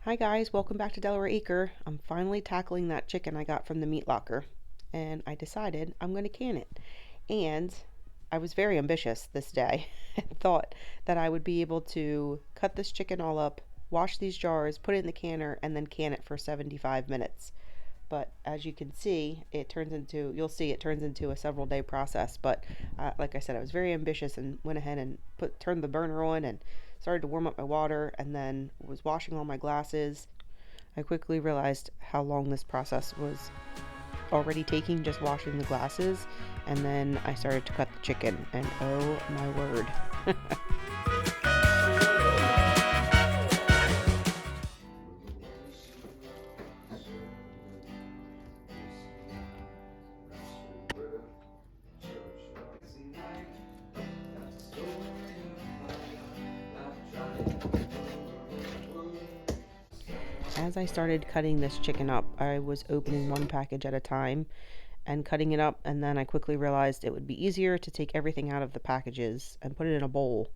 Hi guys, welcome back to Delaware Acre. I'm finally tackling that chicken I got from the meat locker, and I decided I'm going to can it. And I was very ambitious this day and thought that I would be able to cut this chicken all up, wash these jars, put it in the canner, and then can it for 75 minutes. But as you can see, you'll see it turns into a several day process. But like I said, I was very ambitious and went ahead and turned the burner on and started to warm up my water and then was washing all my glasses. I quickly realized how long this process was already taking, just washing the glasses, and then I started to cut the chicken, and oh my word. As I started cutting this chicken up, I was opening one package at a time and cutting it up, and then I quickly realized it would be easier to take everything out of the packages and put it in a bowl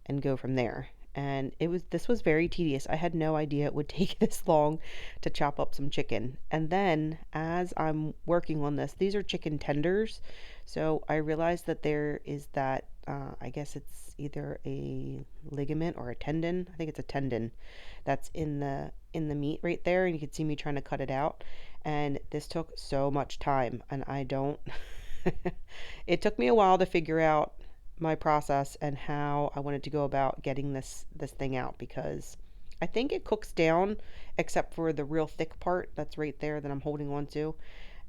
and go from there. And this was very tedious. I had no idea it would take this long to chop up some chicken. And then as I'm working on this, these are chicken tenders. So I realized that there is that I guess it's either a ligament or a tendon. I think it's a tendon that's in the meat right there, and you can see me trying to cut it out. And this took so much time, and I don't it took me a while to figure out my process and how I wanted to go about getting this thing out, because I think it cooks down except for the real thick part that's right there that I'm holding on to.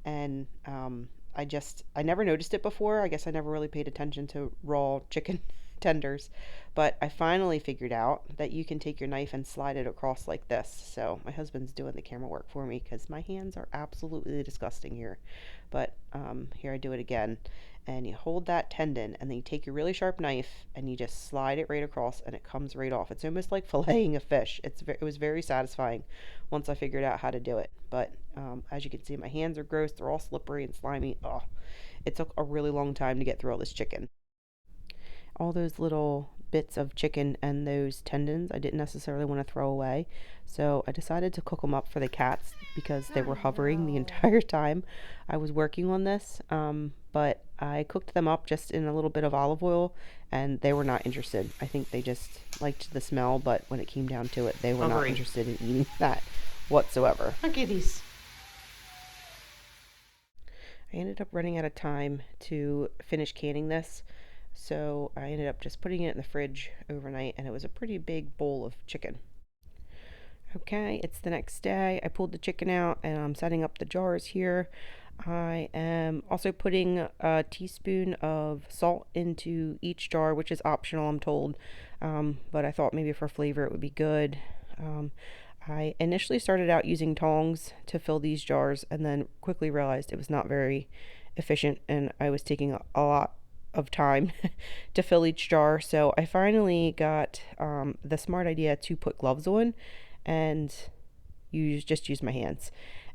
And I never noticed it before. I guess I never really paid attention to raw chicken tenders, but I finally figured out that you can take your knife and slide it across like this. So my husband's doing the camera work for me because my hands are absolutely disgusting here. But here I do it again, and you hold that tendon, and then you take your really sharp knife and you just slide it right across, and it comes right off. It's almost like filleting a fish. It was very satisfying once I figured out how to do it. But as you can see, my hands are gross. They're all slippery and slimy. Oh, it took a really long time to get through all this chicken. All those little bits of chicken and those tendons I didn't necessarily want to throw away, so I decided to cook them up for the cats because they were hovering the entire time I was working on this. But I cooked them up just in a little bit of olive oil, and they were not interested. I think they just liked the smell, but when it came down to it, they were not interested in eating that whatsoever. Look at these. I ended up running out of time to finish canning this, so I ended up just putting it in the fridge overnight, and it was a pretty big bowl of chicken. Okay, it's the next day. I pulled the chicken out, and I'm setting up the jars here. I am also putting a teaspoon of salt into each jar, which is optional, I'm told, but I thought maybe for flavor it would be good. I initially started out using tongs to fill these jars, and then quickly realized it was not very efficient, and I was taking a lot of time to fill each jar. So I finally got the smart idea to put gloves on and use my hands.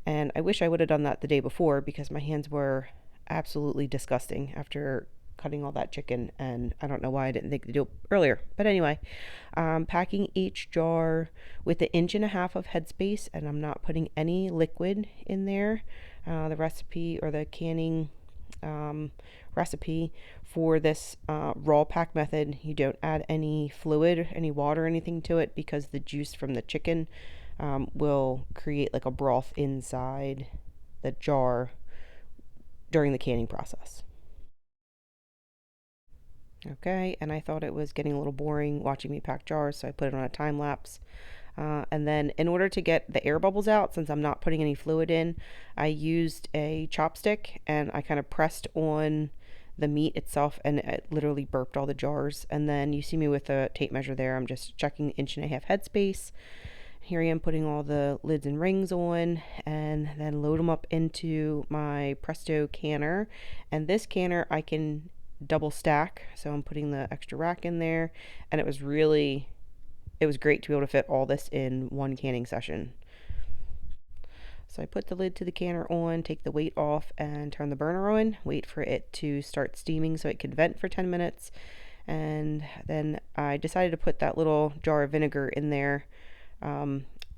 And I wish I would have done that the day before, because my hands were absolutely disgusting after cutting all that chicken, and I don't know why I didn't think to do it earlier. But anyway, packing each jar with 1.5 inches of headspace, and I'm not putting any liquid in there. The recipe, or the canning recipe for this raw pack method, you don't add any fluid, any water, anything to it, because the juice from the chicken will create like a broth inside the jar during the canning process. Okay, and I thought it was getting a little boring watching me pack jars, so I put it on a time lapse. And then in order to get the air bubbles out, since I'm not putting any fluid in, I used a chopstick, and I kind of pressed on the meat itself, and it literally burped all the jars. And then you see me with a tape measure there. I'm just checking 1.5 inch headspace. Here I am putting all the lids and rings on, and then load them up into my Presto canner. And this canner I can double stack, so I'm putting the extra rack in there, and it was great to be able to fit all this in one canning session. So I put the lid to the canner on, take the weight off, and turn the burner on, wait for it to start steaming so it could vent for 10 minutes. And then I decided to put that little jar of vinegar in there.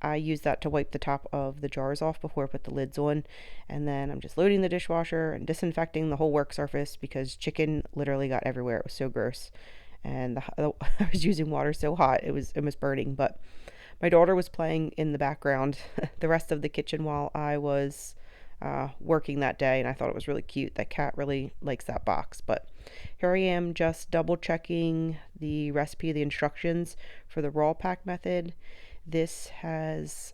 I use that to wipe the top of the jars off before I put the lids on. And then I'm just loading the dishwasher and disinfecting the whole work surface because chicken literally got everywhere. It was so gross. And I was using water so hot, it was almost burning. But my daughter was playing in the background the rest of the kitchen while I was working that day, and I thought it was really cute. That cat really likes that box. But here I am just double checking the recipe, the instructions for the raw pack method. This has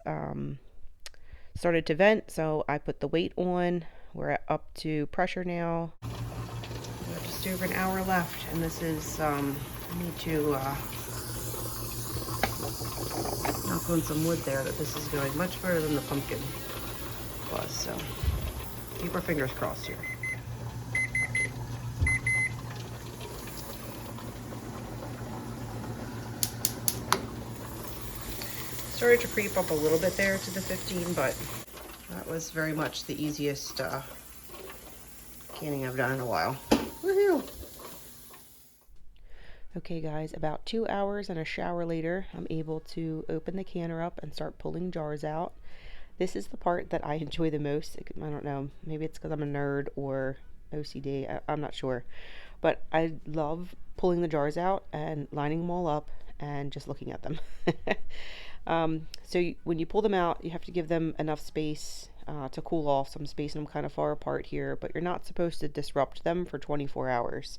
started to vent, so I put the weight on. We're up to pressure now. We have just over an hour left, and this is, I need to knock on some wood there that this is going much better than the pumpkin was, so keep our fingers crossed here. Started to creep up a little bit there to the 15, but that was very much the easiest canning I've done in a while. Woohoo! Okay guys, about 2 hours and a shower later, I'm able to open the canner up and start pulling jars out. This is the part that I enjoy the most. I don't know, maybe it's because I'm a nerd or OCD, I'm not sure. But I love pulling the jars out and lining them all up and just looking at them. When you pull them out, you have to give them enough space to cool off. So I'm spacing them kind of far apart here, but you're not supposed to disrupt them for 24 hours.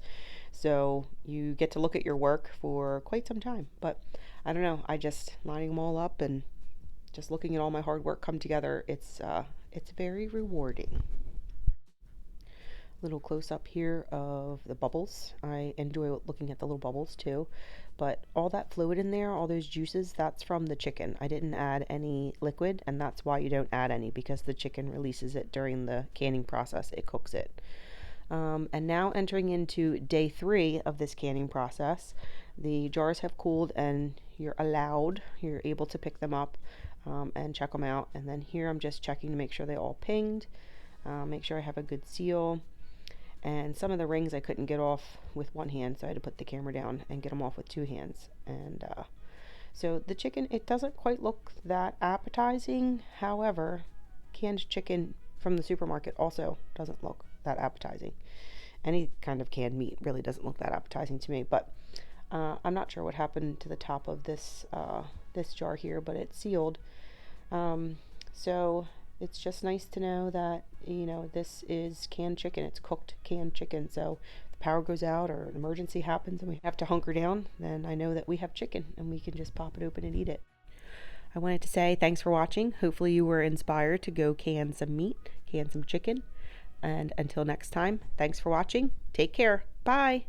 So you get to look at your work for quite some time. But I don't know, I just lining them all up and just looking at all my hard work come together, it's very rewarding. Little close up here of the bubbles. I enjoy looking at the little bubbles too, but all that fluid in there, all those juices, that's from the chicken. I didn't add any liquid, and that's why you don't add any, because the chicken releases it during the canning process. It cooks it. And now entering into day 3 of this canning process, the jars have cooled and you're able to pick them up and check them out. And then here I'm just checking to make sure they all pinged, make sure I have a good seal. And some of the rings I couldn't get off with one hand, so I had to put the camera down and get them off with 2 hands. And so the chicken, it doesn't quite look that appetizing. However, canned chicken from the supermarket also doesn't look that appetizing. Any kind of canned meat really doesn't look that appetizing to me. But I'm not sure what happened to the top of this this jar here, but it's sealed. So it's just nice to know that, you know, this is canned chicken. It's cooked canned chicken. So if the power goes out or an emergency happens and we have to hunker down, then I know that we have chicken and we can just pop it open and eat it. I wanted to say thanks for watching. Hopefully you were inspired to go can some meat, can some chicken. And until next time, thanks for watching. Take care. Bye.